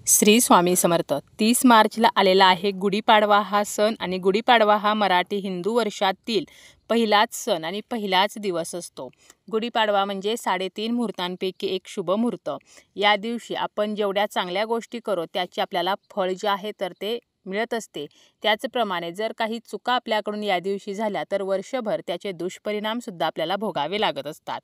श्री स्वामी समर्थ. 30 मार्चला आलेला आहे गुढीपाडवा हा सण आणि गुढीपाडवा हा मराठी हिंदू वर्षातील पहिलाच सण आणि पहिलाच दिवस असतो. गुढीपाडवा म्हणजे 3.5 मुहूर्तांपैकी एक शुभ मुहूर्त. या दिवशी आपण जेवढ्या चांगल्या गोष्टी करू त्याचे आपल्याला फळ जे आहे तर ते मिळत असते. त्याचप्रमाणे जर काही चुका आपल्याकडून या दिवशी झाल्या तर वर्षभर त्याचे दुष्परिणाम सुद्धा आपल्याला भोगावे लागत असतात.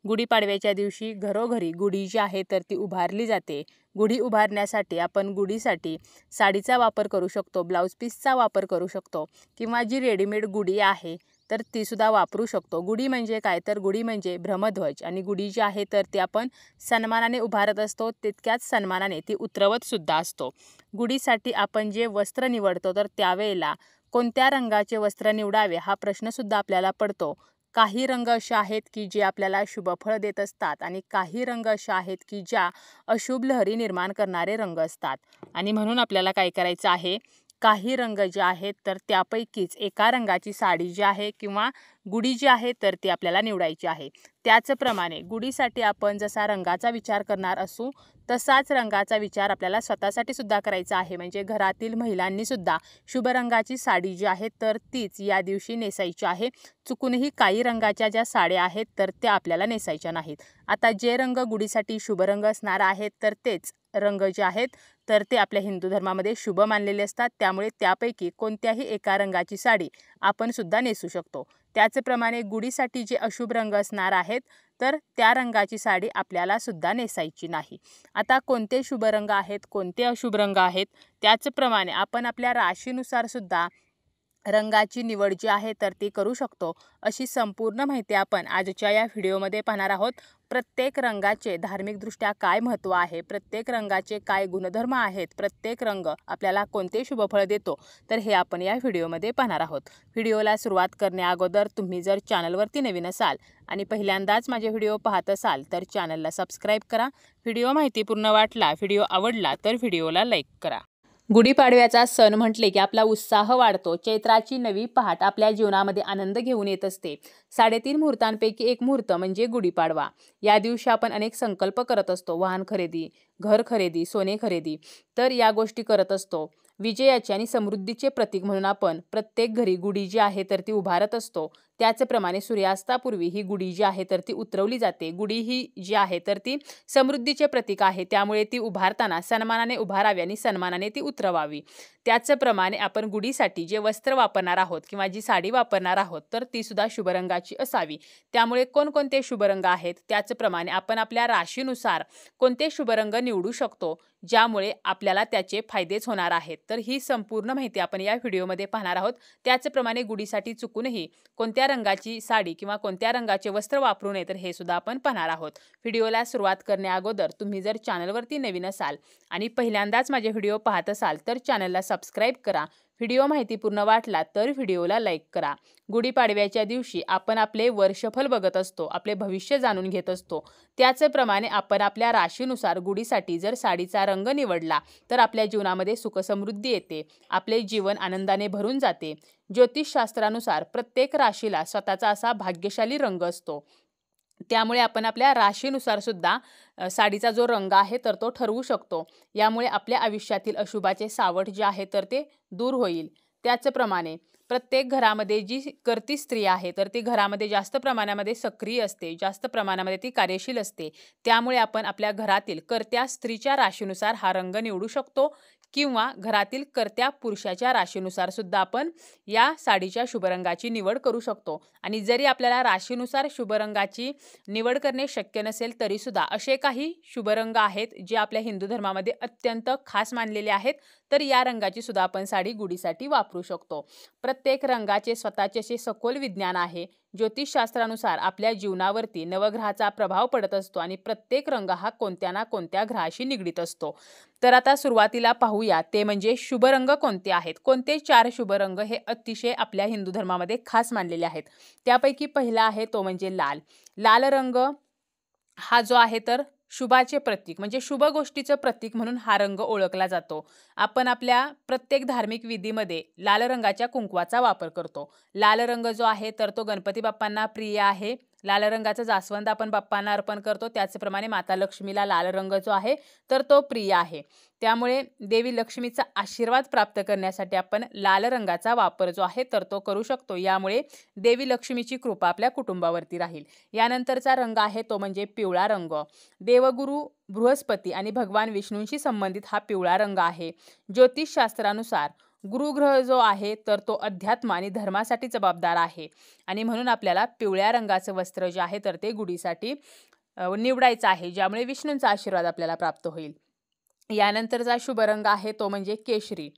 गुढीपाडव्याच्या दिवशी घरोघरी गुढी जी आहे तर ती उभारली जाते. गुढी उभारण्यासाठी आपण गुढीसाठी साडीचा वापर करू शकतो, ब्लाऊज पीसचा वापर करू शकतो किंवा जी रेडीमेड गुढी आहे तर ती सुद्धा वापरू शकतो. गुढी म्हणजे काय तर गुढी म्हणजे ब्रह्मध्वज आणि गुढी जी आहे तर ती आपण सन्मानाने उभारत असतो, तितक्याच सन्मानाने ती उतरवत सुद्धा असतो. गुढीसाठी आपण जे वस्त्र निवडतो तर त्यावेळेला कोणत्या रंगाचे वस्त्र निवडावे हा प्रश्नसुद्धा आपल्याला पडतो. काही रंग असे आहेत की जे आपल्याला शुभफळ देत असतात आणि काही रंग असे आहेत की ज्या अशुभ लहरी निर्माण करणारे रंग असतात. आणि म्हणून आपल्याला काय करायचं आहे, काही रंग जे आहेत तर त्यापैकीच एका रंगाची साडी जी आहे किंवा गुढी जी आहे तर ती आपल्याला निवडायची आहे. त्याचप्रमाणे गुढीसाठी आपण जसा रंगाचा विचार करणार असू तसाच रंगाचा विचार आपल्याला स्वतःसाठी सुद्धा करायचा आहे. म्हणजे घरातील महिलांनी सुद्धा शुभ रंगाची साडी जी आहे तर तीच या दिवशी नेसायची आहे. चुकूनही काही रंगाच्या ज्या साड्या आहेत तर त्या आपल्याला नेसायच्या नाहीत. आता जे रंग गुढीसाठी शुभ रंग असणार आहेत तर तेच रंग जे आहेत तर ते आपल्या हिंदू धर्मामध्ये शुभ मानलेले असतात. त्यामुळे त्यापैकी कोणत्याही एका रंगाची साडी आपण सुद्धा नेसू शकतो. त्याचप्रमाणे गुढीसाठी जे अशुभ रंग असणार आहेत तर त्या रंगाची साडी आपल्याला सुद्धा नेसायची नाही. आता कोणते शुभ रंग आहेत, कोणते अशुभ रंग आहेत, त्याचप्रमाणे आपण आपल्या राशीनुसार सुद्धा रंगाची निवड जी आहे तर ती करू शकतो. अशी संपूर्ण माहिती आपण आजच्या या व्हिडिओमध्ये पाहणार आहोत. प्रत्येक रंगाचे धार्मिकदृष्ट्या काय महत्त्व आहे, प्रत्येक रंगाचे काय गुणधर्म आहेत, प्रत्येक रंग आपल्याला कोणते शुभफळ देतो तर हे आपण या व्हिडिओमध्ये पाहणार आहोत. व्हिडिओला सुरुवात करण्याअगोदर तुम्ही जर चॅनलवरती नवीन असाल आणि पहिल्यांदाच माझे व्हिडिओ पाहत असाल तर चॅनलला सबस्क्राईब करा. व्हिडिओ माहितीपूर्ण वाटला, व्हिडिओ आवडला तर व्हिडिओला लाईक करा. गुढीपाडव्याचा सण म्हटले की आपला उत्साह वाढतो. चैत्राची नवी पहाट आपल्या जीवनामध्ये आनंद घेऊन येत असते. 3.5 मुहूर्तांपैकी एक मुहूर्त म्हणजे गुढीपाडवा. या दिवशी आपण अनेक संकल्प करत असतो. वाहन खरेदी, घर खरेदी, सोने खरेदी तर या गोष्टी करत असतो. विजयाचे आणि समृद्धीचे प्रतीक म्हणून आपण प्रत्येक घरी गुढी जी आहे तर ती उभारत असतो. त्याचप्रमाणे सूर्यास्तापूर्वी ही गुढी जी आहे तर ती उतरवली जाते. गुढी ही जी आहे तर ती समृद्धीचे प्रतीक आहे, त्यामुळे ती उभारताना सन्मानाने उभारावी आणि सन्मानाने ती उतरवावी. त्याचप्रमाणे आपण गुढीसाठी जे वस्त्र वापरणार आहोत किंवा जी साडी वापरणार आहोत तर ती सुद्धा शुभ रंगाची असावी. त्यामुळे कोणकोणते शुभ रंग आहेत त्याचप्रमाणे आपण आपल्या राशीनुसार कोणते शुभ रंग निवडू शकतो ज्यामुळे आपल्याला त्याचे फायदेच होणार आहेत. तर ही संपूर्ण माहिती आपण या व्हिडिओमध्ये पाहणार आहोत. त्याचप्रमाणे गुढीसाठी चुकूनही कोणत्या रंगाची साडी किंवा कोणत्या रंगाचे वस्त्र वापरू नये तर हे सुद्धा आपण पाहणार आहोत. व्हिडिओला सुरुवात करण्याअगोदर तुम्ही जर चॅनलवरती नवीन असाल आणि पहिल्यांदाच माझे व्हिडिओ पाहत असाल तर चॅनलला सबस्क्राईब करा. व्हिडिओ माहितीपूर्ण वाटला तर व्हिडिओला लाईक करा. गुढीपाडव्याच्या दिवशी आपण आपले वर्षफल बघत असतो, आपले भविष्य जाणून घेत असतो. त्याचप्रमाणे आपण आपल्या राशीनुसार गुढीसाठी जर साडीचा रंग निवडला तर आपल्या जीवनामध्ये सुखसमृद्धी येते, आपले जीवन आनंदाने भरून जाते. ज्योतिषशास्त्रानुसार प्रत्येक राशीला स्वतःचा असा भाग्यशाली रंग असतो. त्यामुळे आपण आपल्या राशीनुसार सुद्धा साडीचा जो रंग आहे तर तो ठरवू शकतो. यामुळे आपल्या आयुष्यातील अशुभाचे सावट जे आहे तर ते दूर होईल. त्याचप्रमाणे प्रत्येक घरामध्ये जी करती स्त्री आहे तर ती घरामध्ये जास्त प्रमाणामध्ये सक्रिय असते, जास्त प्रमाणामध्ये ती कार्यशील असते. त्यामुळे आपण आपल्या घरातील कर्त्या स्त्रीच्या राशीनुसार हा रंग निवडू शकतो किंवा घरातील कर्त्या पुरुषाच्या राशीनुसार सुद्धा आपण या साडीच्या शुभ रंगाची निवड करू शकतो. आणि जरी आपल्याला राशीनुसार शुभ रंगाची निवड करणे शक्य नसेल तरी सुद्धा असे काही शुभ रंग आहेत जे आपल्या हिंदू धर्मामध्ये अत्यंत खास मानलेले आहेत तर या रंगाची सुद्धा आपण साडी गुढीसाठी वापरू शकतो. प्रत्येक रंगाचे स्वतःचे असे सखोल विज्ञान आहे. ज्योतिषशास्त्रानुसार आपल्या जीवनावरती नवग्रहाचा प्रभाव पडत असतो आणि प्रत्येक रंग हा कोणत्या ना कोणत्या ग्रहाशी निगडीत असतो. तर आता सुरुवातीला पाहूया ते म्हणजे शुभ रंग कोणते आहेत. कोणते 4 शुभ रंग हे अतिशय आपल्या हिंदू धर्मामध्ये खास मानलेले आहेत. त्यापैकी पहिला आहे तो म्हणजे लाल. लाल रंग हा जो आहे तर शुभाचे प्रतीक म्हणजे शुभ गोष्टीचं प्रतीक म्हणून हा रंग ओळखला जातो. आपण आपल्या प्रत्येक धार्मिक विधीमध्ये लाल रंगाच्या कुंकवाचा वापर करतो. लाल रंग जो आहे तर तो गणपती बाप्पांना प्रिय आहे. लाल रंगाचा जास्वंद आपण बाप्पांना अर्पण करतो, त्याचप्रमाणे माता लक्ष्मीला लाल रंग जो आहे तर तो प्रिय आहे. त्यामुळे देवी लक्ष्मीचा आशीर्वाद प्राप्त करण्यासाठी आपण लाल रंगाचा वापर जो आहे तर तो करू शकतो. यामुळे देवी लक्ष्मीची कृपा आपल्या कुटुंबावरती राहील. यानंतरचा रंग आहे तो म्हणजे पिवळा रंग. देवगुरु बृहस्पती आणि भगवान विष्णूंशी संबंधित हा पिवळा रंग आहे. ज्योतिषशास्त्रानुसार गुरुग्रह जो आहे तर तो अध्यात्म आणि धर्मासाठी जबाबदार आहे आणि म्हणून आपल्याला पिवळ्या रंगाचं वस्त्र जे आहे तर ते गुढीसाठी निवडायचं आहे, ज्यामुळे विष्णूंचा आशीर्वाद आपल्याला प्राप्त होईल. यानंतरचा शुभ रंग आहे तो म्हणजे केशरी.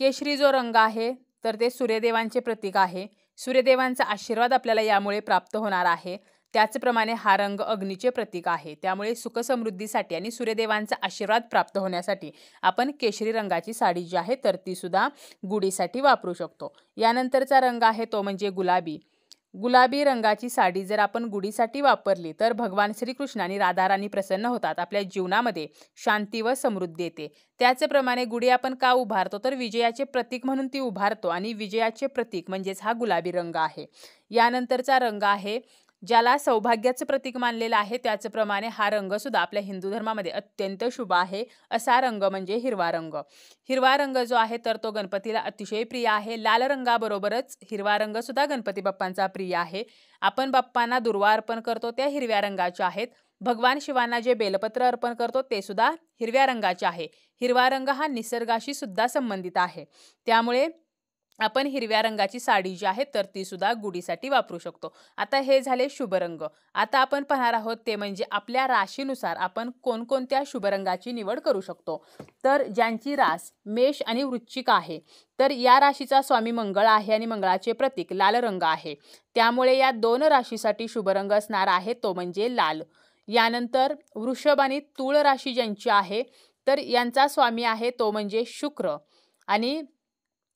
केशरी जो रंग आहे तर ते सूर्यदेवांचे प्रतीक आहे. सूर्यदेवांचा आशीर्वाद आपल्याला यामुळे प्राप्त होणार आहे. त्याचप्रमाणे हा रंग अग्नीचे प्रतीक आहे. त्यामुळे सुखसमृद्धीसाठी आणि सूर्यदेवांचा आशीर्वाद प्राप्त होण्यासाठी आपण केशरी रंगाची साडी जी आहे तर ती सुद्धा गुढीसाठी वापरू शकतो. यानंतरचा रंग आहे तो म्हणजे गुलाबी. गुलाबी रंगाची साडी जर आपण गुढीसाठी वापरली तर भगवान श्रीकृष्ण आणि राधाराणी प्रसन्न होतात. आपल्या जीवनामध्ये शांती व समृद्धी येते. त्याचप्रमाणे गुढी आपण का उभारतो तर विजयाचे प्रतीक म्हणून ती उभारतो आणि विजयाचे प्रतीक म्हणजेच हा गुलाबी रंग आहे. यानंतरचा रंग आहे ज्याला सौभाग्याचं प्रतीक मानलेलं आहे, त्याचप्रमाणे हा रंग सुद्धा आपल्या हिंदू धर्मामध्ये अत्यंत शुभ आहे. असा रंग म्हणजे हिरवा रंग. हिरवा रंग जो आहे तर तो गणपतीला अतिशय प्रिय आहे. लाल रंगाबरोबरच हिरवा रंग सुद्धा गणपती बाप्पांचा प्रिय आहे. आपण बाप्पांना दुर्वा अर्पण करतो त्या हिरव्या रंगाच्या आहेत. भगवान शिवांना जे बेलपत्र अर्पण करतो ते सुद्धा हिरव्या रंगाचे आहे. हिरवा रंग हा निसर्गाशी सुद्धा संबंधित आहे. त्यामुळे आपण हिरव्या रंगाची साडी जी आहे तर ती सुद्धा गुढीसाठी वापरू शकतो. आता हे झाले शुभ रंग. आता आपण पाहणार आहोत ते म्हणजे आपल्या राशीनुसार आपण कोणकोणत्या शुभ रंगाची निवड करू शकतो. तर ज्यांची रास मेष आणि वृश्चिक आहे तर या राशीचा स्वामी मंगळ आहे आणि मंगळाचे प्रतीक लाल रंग आहे. त्यामुळे या दोन राशीसाठी शुभ रंग असणार आहे तो म्हणजे लाल. यानंतर वृषभ आणि तुळ राशी ज्यांची आहे तर यांचा स्वामी आहे तो म्हणजे शुक्र आणि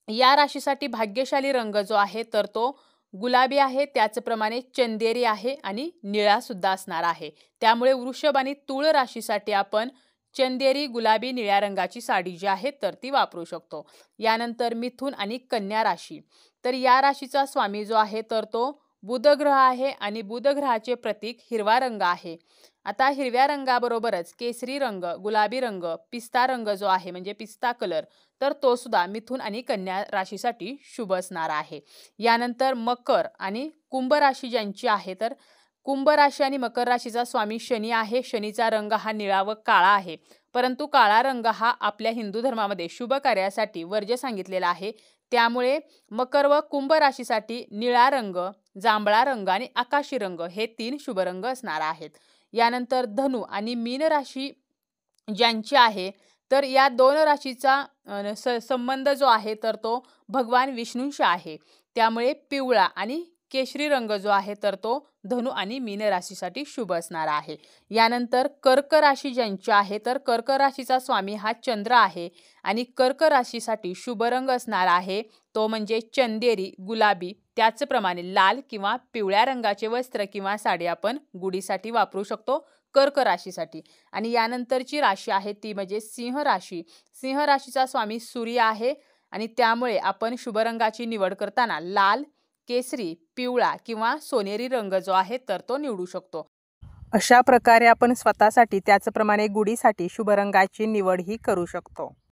या राशीसाठी भाग्यशाली रंग जो आहे तर तो गुलाबी आहे. त्याचप्रमाणे चंदेरी आहे आणि निळा सुद्धा असणार आहे. त्यामुळे वृषभ आणि तुळ राशीसाठी आपण चंदेरी गुलाबी निळ्या रंगाची साडी जी आहे तर ती वापरू शकतो. यानंतर मिथुन आणि कन्या राशी तर या राशीचा स्वामी जो आहे तर तो बुध ग्रह आहे आणि बुध ग्रहाचे प्रतीक हिरवा रंग आहे. आता हिरव्या रंगाबरोबरच केसरी रंग, गुलाबी रंग, पिस्ता रंग जो आहे म्हणजे पिस्ता कलर तर तो सुद्धा मिथुन आणि कन्या राशीसाठी शुभ असणार आहे. यानंतर मकर आणि कुंभ राशी ज्यांची आहे तर कुंभ राशी आणि मकर राशीचा स्वामी शनी आहे. शनीचा रंग हा निळा व काळा आहे, परंतु काळा रंग हा आपल्या हिंदू धर्मामध्ये शुभ कार्यासाठी वर्ज्य सांगितलेला आहे. त्यामुळे मकर व कुंभ राशीसाठी निळा रंग, जांभळा रंग आणि आकाशी रंग हे 3 शुभ रंग असणार आहेत. यानंतर धनु आणि मीन राशी ज्यांची आहे तर या दोन राशीचा संबंध जो आहे तर तो भगवान विष्णूंशी आहे. त्यामुळे पिवळा आणि केशरी रंग जो आहे तर तो धनु आणि मीन राशीसाठी शुभ असणार आहे. यानंतर कर्क राशी ज्यांची आहे तर कर्क राशीचा स्वामी हा चंद्र आहे आणि कर्क राशीसाठी शुभ रंग असणार आहे तो म्हणजे चंदेरी गुलाबी. त्याचप्रमाणे लाल किंवा पिवळ्या रंगाचे वस्त्र किंवा साडी आपण गुढीसाठी वापरू शकतो कर्क राशीसाठी. आणि यानंतरची राशी आहे ती म्हणजे सिंह राशी. सिंह राशीचा स्वामी सूर्य आहे आणि त्यामुळे आपण शुभ रंगाची निवड करताना लाल, केसरी, पिवळा किंवा सोनेरी रंग जो आहे तर तो निवडू शकतो. अशा प्रकारे आपण स्वतःसाठी त्याचप्रमाणे गुढीसाठी शुभ रंगाची निवड ही करू शकतो.